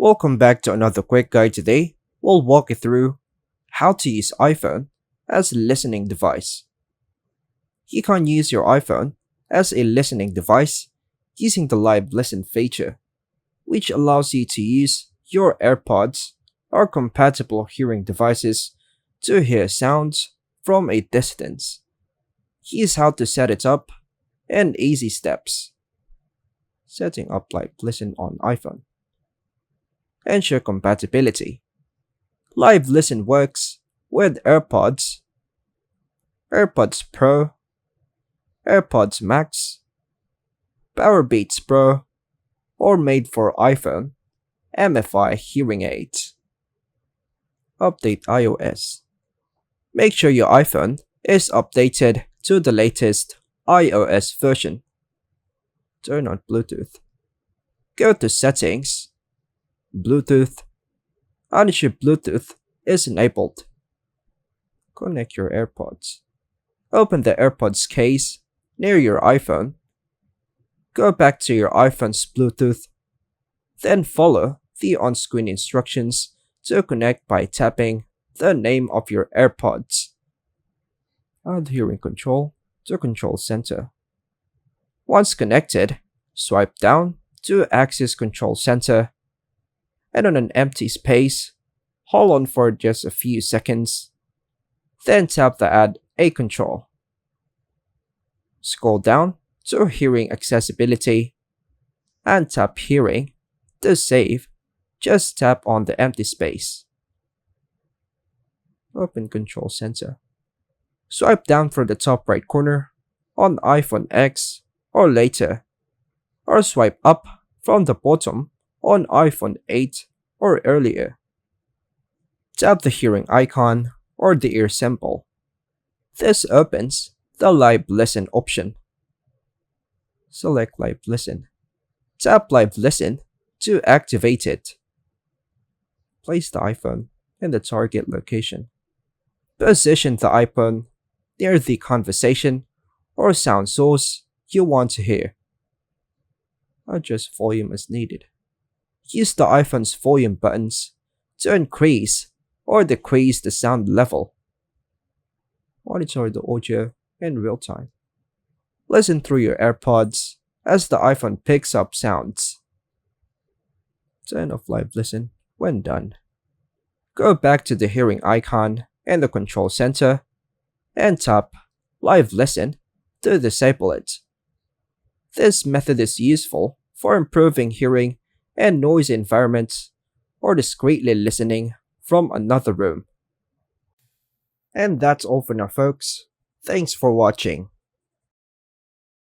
Welcome back to another quick guide. Today, we'll walk you through how to use iPhone as a listening device. You can use your iPhone as a listening device using the Live Listen feature, which allows you to use your AirPods or compatible hearing devices to hear sounds from a distance. Here's how to set it up and easy steps. Setting up Live Listen on iPhone. Ensure compatibility. Live Listen works with AirPods, AirPods Pro, AirPods Max, Powerbeats Pro, or made for iPhone, MFI hearing aids. Update iOS. Make sure your iPhone is updated to the latest iOS version. Turn on Bluetooth. Go to Settings, Bluetooth, and ensure Bluetooth is enabled. Connect your AirPods. Open the AirPods case near your iPhone. Go back to your iPhone's Bluetooth. Then follow the on-screen instructions to connect by tapping the name of your AirPods. Add hearing control to Control Center. Once connected, swipe down to access Control Center, and on an empty space, hold on for just a few seconds, then tap the Add a Control. Scroll down to Hearing Accessibility, and tap Hearing. To save, just tap on the empty space. Open Control Center. Swipe down from the top right corner on iPhone X or later, or swipe up from the bottom on iPhone 8 or earlier. Tap the hearing icon or the ear symbol. This opens the Live Listen option. Select Live Listen. Tap Live Listen to activate it. Place the iPhone in the target location. Position the iPhone near the conversation or sound source you want to hear. Adjust volume as needed. Use the iPhone's volume buttons to increase or decrease the sound level. Monitor the audio in real time. Listen through your AirPods as the iPhone picks up sounds. Turn off Live Listen when done. Go back to the hearing icon in the Control Center and tap Live Listen to disable it. This method is useful for improving hearing and noisy environments or discreetly listening from another room. And that's all for now, folks. Thanks for watching.